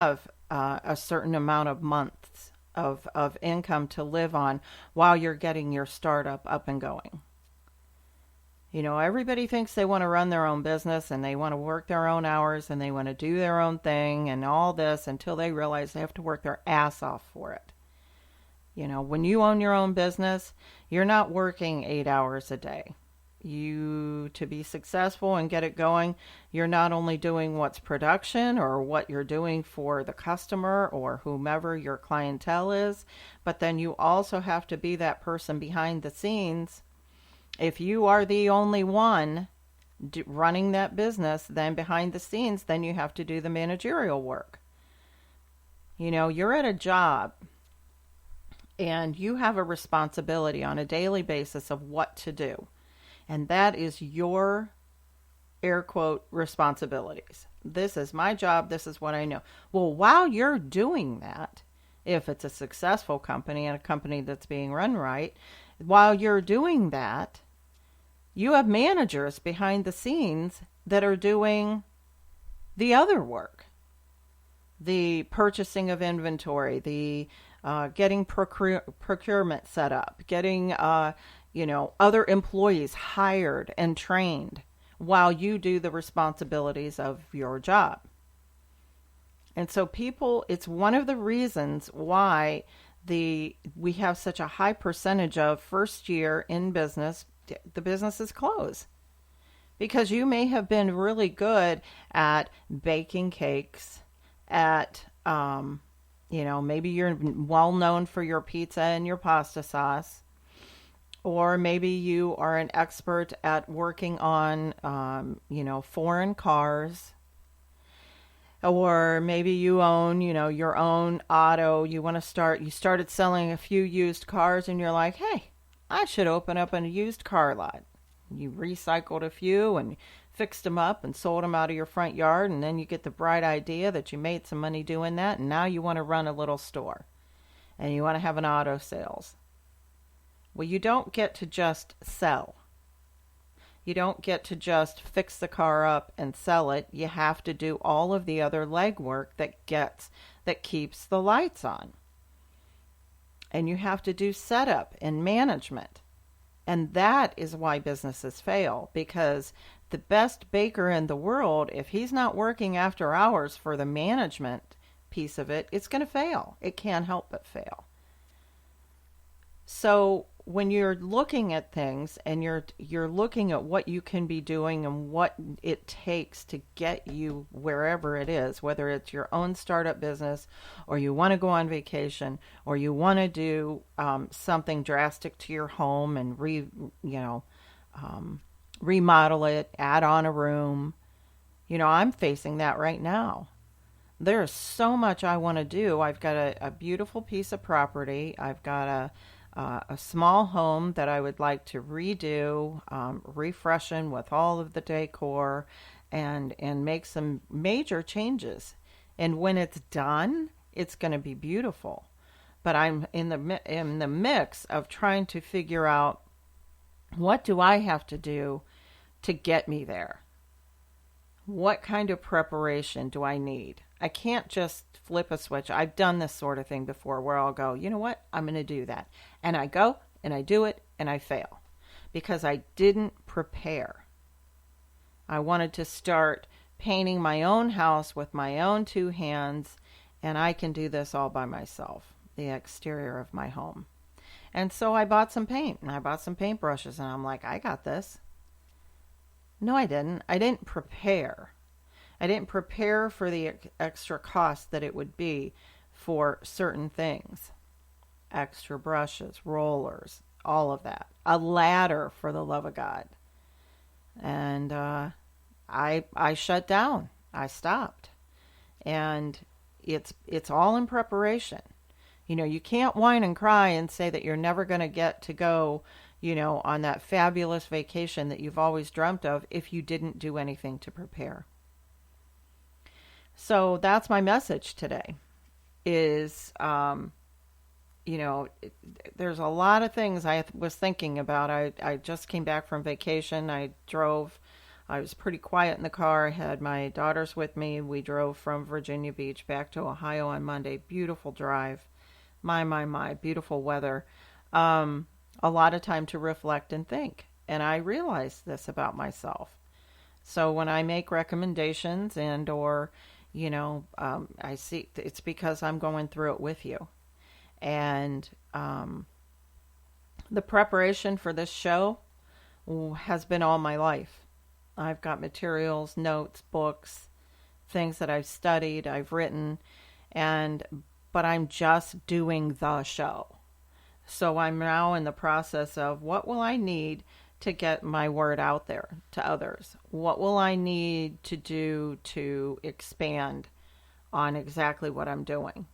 have a certain amount of months of income to live on while you're getting your startup up and going. Everybody thinks they want to run their own business and they want to work their own hours and they want to do their own thing and all this until they realize they have to work their ass off for it. When you own your own business, you're not working 8 hours a day. To be successful and get it going, you're not only doing what's production or what you're doing for the customer or whomever your clientele is, but then you also have to be that person behind the scenes. If you are the only one running that business, then behind the scenes, then you have to do the managerial work. You're at a job and you have a responsibility on a daily basis of what to do. And that is your air quote responsibilities. This is my job. This is what I know. Well, while you're doing that, if it's a successful company and a company that's being run right, while you're doing that, you have managers behind the scenes that are doing the other work, the purchasing of inventory, the getting procurement set up, getting other employees hired and trained while you do the responsibilities of your job. And so it's one of the reasons why we have such a high percentage of first year in business, the businesses close. Because you may have been really good at baking cakes, at, maybe you're well known for your pizza and your pasta sauce. Or maybe you are an expert at working on, foreign cars. Or maybe you own, your own auto. You started selling a few used cars and you're like, hey, I should open up a used car lot. You recycled a few and fixed them up and sold them out of your front yard. And then you get the bright idea that you made some money doing that. And now you want to run a little store and you want to have an auto sales. Well, you don't get to just sell. You don't get to just fix the car up and sell it. You have to do all of the other legwork that keeps the lights on. And you have to do setup and management. And that is why businesses fail, because the best baker in the world, if he's not working after hours for the management piece of it, it's going to fail. It can't help but fail. So when you're looking at things and you're looking at what you can be doing and what it takes to get you wherever it is, whether it's your own startup business or you want to go on vacation or you want to do something drastic to your home and remodel it, add on a room. I'm facing that right now. There's so much I want to do. I've got a beautiful piece of property. I've got a small home that I would like to redo, refreshen with all of the decor, and make some major changes. And when it's done, it's going to be beautiful. But I'm in the mix of trying to figure out, what do I have to do to get me there? What kind of preparation do I need? I can't just flip a switch. I've done this sort of thing before where I'll go, you know what? I'm going to do that. And I go and I do it and I fail because I didn't prepare. I wanted to start painting my own house with my own two hands, and I can do this all by myself, the exterior of my home. And so I bought some paint and I bought some paintbrushes and I'm like, I got this. No, I didn't. I didn't prepare. I didn't prepare for the extra cost that it would be for certain things. Extra brushes, rollers, all of that. A ladder, for the love of God. And I shut down. I stopped. And it's all in preparation. You can't whine and cry and say that you're never going to get to go, on that fabulous vacation that you've always dreamt of if you didn't do anything to prepare. So that's my message today is, there's a lot of things I was thinking about. I just came back from vacation. I drove I was pretty quiet in the car. I had my daughters with me. We drove from Virginia Beach back to Ohio on Monday. Beautiful drive. My, beautiful weather. A lot of time to reflect and think. And I realized this about myself. So when I make recommendations and or, I see it's because I'm going through it with you. And the preparation for this show has been all my life. I've got materials, notes, books, things that I've studied, I've written, but I'm just doing the show. So I'm now in the process of what will I need to get my word out there to others? What will I need to do to expand on exactly what I'm doing?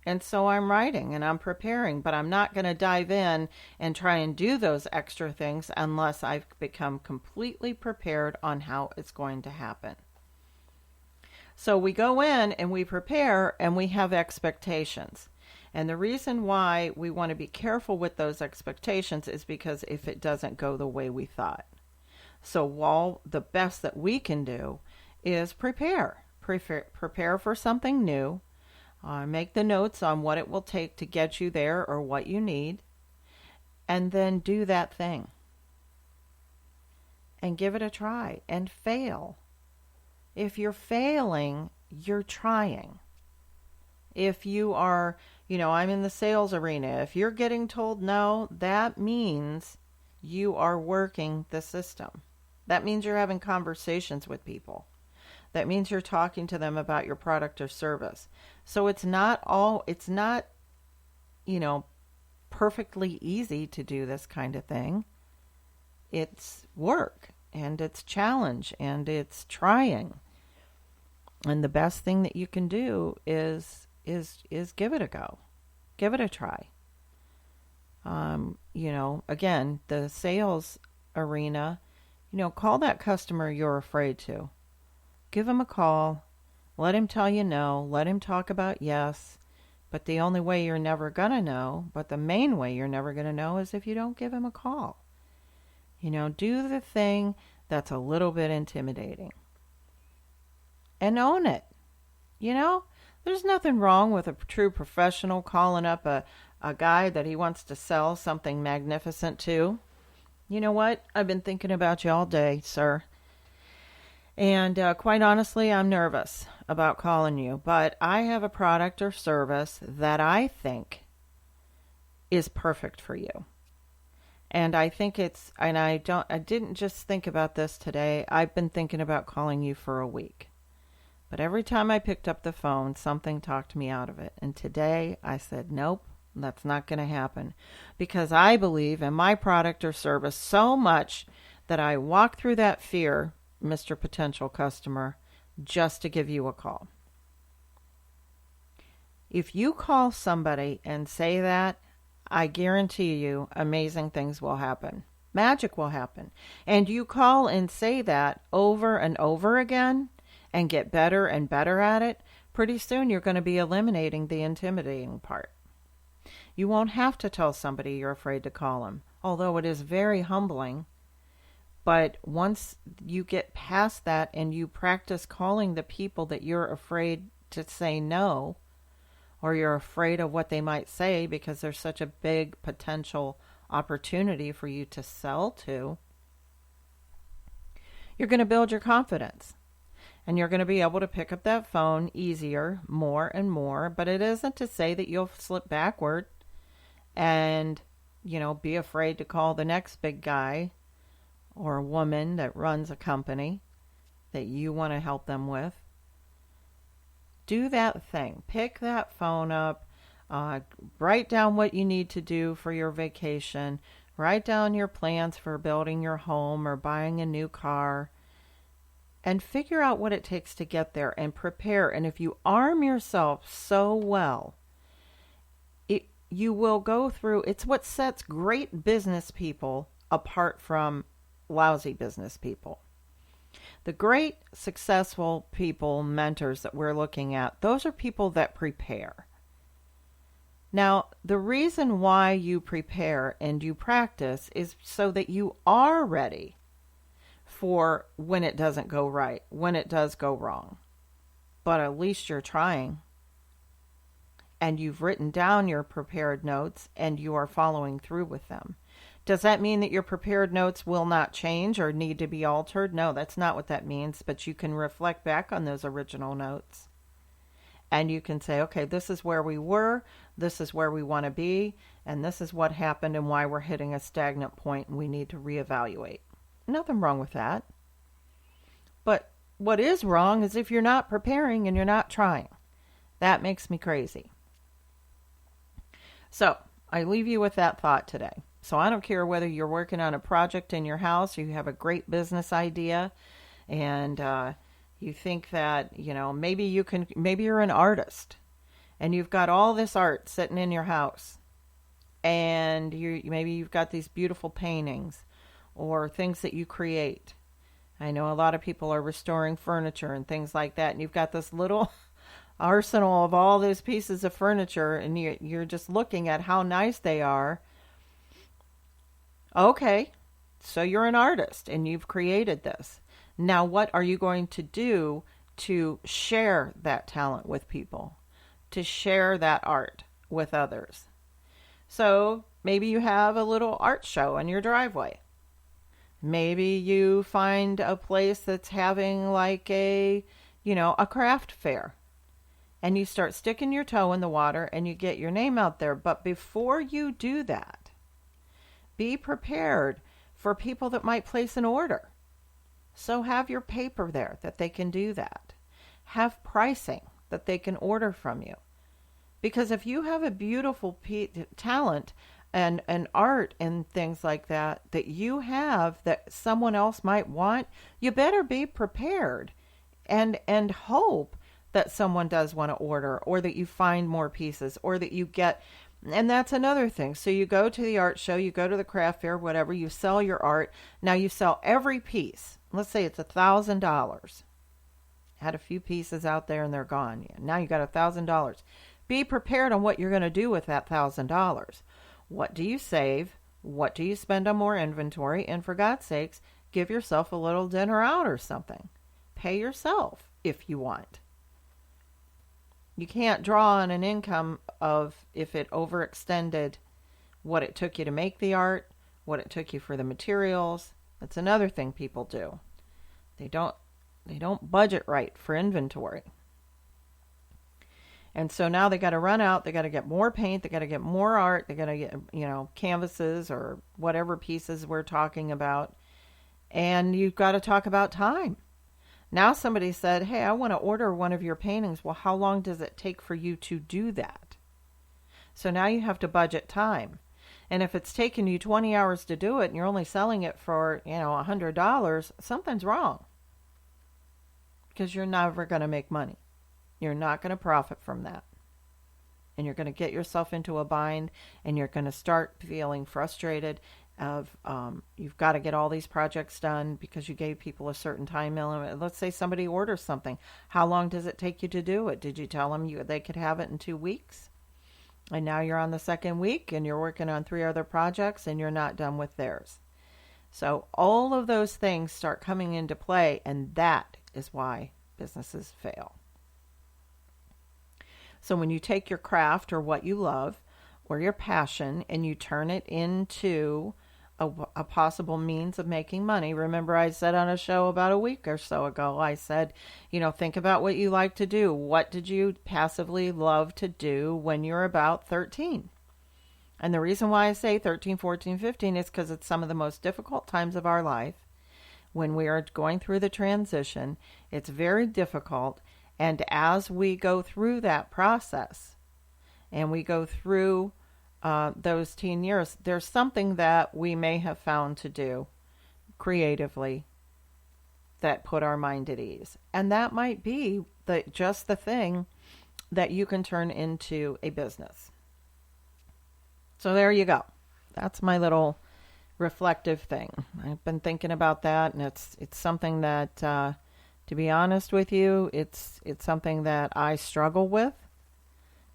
And so I'm writing and I'm preparing, but I'm not going to dive in and try and do those extra things unless I've become completely prepared on how it's going to happen. So we go in and we prepare and we have expectations. And the reason why we want to be careful with those expectations is because if it doesn't go the way we thought. So while the best that we can do is prepare for something new. Make the notes on what it will take to get you there or what you need, and then do that thing. And give it a try and fail. If you're failing, you're trying. If you are, I'm in the sales arena. If you're getting told no, that means you are working the system. That means you're having conversations with people. That means you're talking to them about your product or service. So it's not, perfectly easy to do this kind of thing. It's work and it's challenge and it's trying. And the best thing that you can do is give it a go. Give it a try. Again, the sales arena, call that customer you're afraid to. Give him a call. Let him tell you no. Let him talk about yes. But the only way you're never going to know, but the main way you're never going to know is if you don't give him a call. Do the thing that's a little bit intimidating. And own it. There's nothing wrong with a true professional calling up a guy that he wants to sell something magnificent to. You know what? I've been thinking about you all day, sir. And quite honestly, I'm nervous about calling you, but I have a product or service that I think is perfect for you. And I think I didn't just think about this today. I've been thinking about calling you for a week. But every time I picked up the phone, something talked me out of it. And today I said, nope, that's not going to happen. Because I believe in my product or service so much that I walk through that fear, Mr. Potential Customer, just to give you a call. If you call somebody and say that, I guarantee you amazing things will happen. Magic will happen. And you call and say that over and over again and get better and better at it, pretty soon you're going to be eliminating the intimidating part. You won't have to tell somebody you're afraid to call them, although it is very humbling. But once you get past that and you practice calling the people that you're afraid to say no, or you're afraid of what they might say because there's such a big potential opportunity for you to sell to, you're going to build your confidence. And you're going to be able to pick up that phone easier, more and more. But it isn't to say that you'll slip backward and, be afraid to call the next big guy or a woman that runs a company that you want to help them with. Do that thing. Pick that phone up. Write down what you need to do for your vacation. Write down your plans for building your home or buying a new car. And figure out what it takes to get there and prepare. And if you arm yourself so well, you will go through. It's what sets great business people apart from lousy business people. The great successful people, mentors that we're looking at, those are people that prepare. Now, the reason why you prepare and you practice is so that you are ready for when it doesn't go right, when it does go wrong. But at least you're trying. And you've written down your prepared notes and you are following through with them. Does that mean that your prepared notes will not change or need to be altered? No, that's not what that means, but you can reflect back on those original notes. And you can say, okay, this is where we were, this is where we want to be, and this is what happened and why we're hitting a stagnant point and we need to reevaluate. Nothing wrong with that. But what is wrong is if you're not preparing and you're not trying. That makes me crazy. So I leave you with that thought today. So I don't care whether you're working on a project in your house or you have a great business idea and you think that, maybe you're an artist and you've got all this art sitting in your house and maybe you've got these beautiful paintings or things that you create. I know a lot of people are restoring furniture and things like that, and you've got this little arsenal of all those pieces of furniture and you're just looking at how nice they are. Okay, so you're an artist and you've created this. Now what are you going to do to share that talent with people, to share that art with others? So maybe you have a little art show in your driveway. Maybe you find a place that's having like a craft fair. And you start sticking your toe in the water and you get your name out there. But before you do that, be prepared for people that might place an order. So have your paper there that they can do that. Have pricing that they can order from you. Because if you have a beautiful talent and art and things like that you have that someone else might want, you better be prepared and hope that someone does want to order or that you find more pieces or that you get. And that's another thing. So you go to the art show, you go to the craft fair, whatever, you sell your art. Now you sell every piece. Let's say it's $1,000. Had a few pieces out there and they're gone. Now you got $1,000. Be prepared on what you're going to do with that $1,000. What do you save? What do you spend on more inventory? And for God's sakes, give yourself a little dinner out or something. Pay yourself if you want. You can't draw on an income of if it overextended what it took you to make the art, what it took you for the materials. That's another thing people do. They don't budget right for inventory. And so now they got to run out, they got to get more paint, they got to get more art, they got to get, canvases or whatever pieces we're talking about. And you've got to talk about time. Now somebody said, hey, I want to order one of your paintings. Well, how long does it take for you to do that? So now you have to budget time. And if it's taken you 20 hours to do it and you're only selling it for, $100, something's wrong. Because you're never going to make money. You're not going to profit from that. And you're going to get yourself into a bind and you're going to start feeling frustrated of you've got to get all these projects done because you gave people a certain time limit. Let's say somebody orders something. How long does it take you to do it? Did you tell them they could have it in 2 weeks? And now you're on the second week and you're working on 3 other projects and you're not done with theirs. So all of those things start coming into play, and that is why businesses fail. So when you take your craft or what you love or your passion and you turn it into a possible means of making money. Remember I said on a show about a week or so ago, I said, think about what you like to do. What did you passively love to do when you're about 13? And the reason why I say 13, 14, 15 is because it's some of the most difficult times of our life. When we are going through the transition, it's very difficult. And as we go through that process and we go through those teen years, there's something that we may have found to do creatively that put our mind at ease. And that might be just the thing that you can turn into a business. So there you go. That's my little reflective thing. I've been thinking about that, and it's something that, to be honest with you, it's something that I struggle with.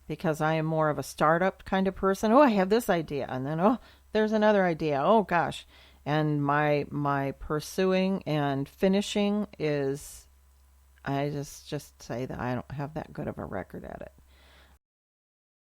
Because I am more of a startup kind of person. Oh, I have this idea. And then, there's another idea. Oh, gosh. And my pursuing and finishing is, I just say that I don't have that good of a record at it.